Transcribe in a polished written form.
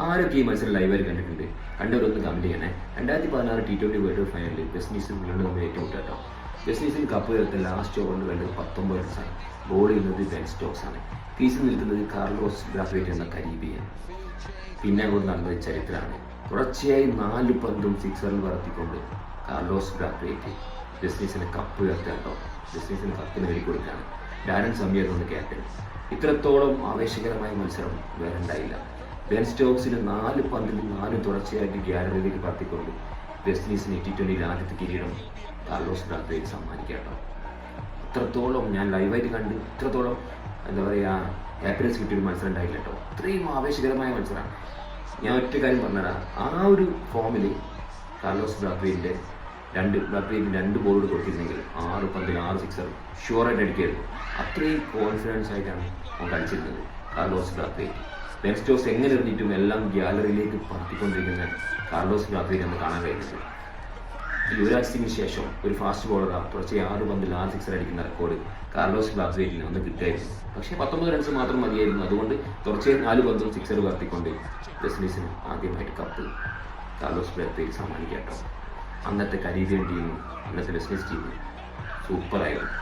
ആരൊക്കെ ഈ മത്സരം ലൈവായിട്ട് കണ്ടിട്ടുണ്ട്? കണ്ടവരൊന്ന് കമൻറ്റ് ചെയ്യണേ. 2016 T20 വേൾഡ് കപ്പ് ഫൈനലിൽ വെസ്റ്റ് ഇൻഡീസും ഇംഗ്ലണ്ടും തമ്മിൽ ഏറ്റുമുട്ടുക കേട്ടോ. വെസ്റ്റ് ഇൻഡീസിന് കപ്പ് ഉയർത്തിയ ലാസ്റ്റ് ഓവറിൽ വേണ്ടത് 19 റൺസാണ്. ബോൾ ചെയ്യുന്നത് ബെൻ സ്റ്റോക്സ് ആണ്. ക്രീസിൽ നിൽക്കുന്നത് കാർലോസ് ബ്രാത്വൈറ്റ് എന്ന കരീബിയൻ. പിന്നെ അങ്ങോട്ട് നടന്നത് ചരിത്രമാണ്. തുടർച്ചയായി 4 പന്തും സിക്സറിൽ വളർത്തിക്കൊണ്ട് കാർലോസ് ബ്രാത്വൈറ്റ് വെസ്റ്റ് ഇൻഡീസിന് കപ്പ് ഉയർത്തുക കേട്ടോ. വെസ്റ്റ് ഇൻഡീസിന് കപ്പ് നേടിക്കൊടുക്കുകയാണ്. ഡാരൻ സമീറാണ് ക്യാപ്റ്റൻ. ഇത്രത്തോളം ആവേശകരമായ മത്സരം വേറെ ഉണ്ടായില്ല. ബെൻ സ്റ്റോക്സിന് 4 പന്തിൽ 4 തുടർച്ചയായിട്ട് ഗ്യാലറിയിലേക്ക് പറത്തിക്കൊണ്ട് വെസ്റ്റ് ഇൻഡീസിന് T20 ആദ്യത്തെ കിരീടം കാർലോസ് ബ്രാത്വൈറ്റ് സമ്മാനിക്കാം. ഇത്രത്തോളം ഞാൻ ലൈവായിട്ട് കണ്ട് ഇത്രത്തോളം എന്താ പറയുക ഹാപ്പിനെസ് കിട്ടിയൊരു മത്സരം ഉണ്ടായില്ല കേട്ടോ. ഇത്രയും ആവേശകരമായ മത്സരമാണ്. ഞാൻ ഒറ്റ കാര്യം പറഞ്ഞുതരാം. ആ ഒരു ഫോമിൽ കാർലോസ് ബ്രാത്വൈറ്റിൻ്റെ 2 ബോൾ കൊടുത്തിരുന്നെങ്കിൽ 6 പന്തിൽ 6 സിക്സർ ഷുവറായിട്ട് അടിക്കായിരുന്നു. അത്രയും കോൺഫിഡൻസ് ആയിട്ടാണ് അവൻ കളിച്ചിരുന്നത് കാർലോസ് ബ്രാത്വൈറ്റ്. ബെൻ സ്റ്റോക്സ് എങ്ങനെ എറിഞ്ഞിട്ടും എല്ലാം ഗ്യാലറിയിലേക്ക് പറത്തിക്കൊണ്ടിരിക്കുന്ന കാർലോസ് ബ്രാത്വൈറ്റ് നമുക്ക് കാണാൻ കഴിയുന്നത്. യുവരാജ് സിംഗിന് ശേഷം ഒരു ഫാസ്റ്റ് ബോളറാണ് തുടർച്ചയായി 6 പന്തിൽ 6 സിക്സർ അടിക്കുന്ന റെക്കോർഡ് കാർലോസ് ബ്രാത്വൈറ്റിന് ഒന്ന് കിട്ടായിരുന്നു. പക്ഷേ 19 റൺസ് മാത്രം മതിയായിരുന്നു. അതുകൊണ്ട് തുടർച്ചയായി 4 പന്തും സിക്സർ പറത്തിക്കൊണ്ട് വെസ്റ്റ് ഇൻഡീസിന് ആദ്യമായിട്ട് കപ്പ് കാർലോസ് ബ്രാത്വൈറ്റ് സമ്മാനിക്കാം കേട്ടോ. അന്നത്തെ കരീബിയൻ ടീമും അന്നത്തെ വെസ്റ്റ് ഇൻഡീസ് ടീമും സൂപ്പറായിരുന്നു.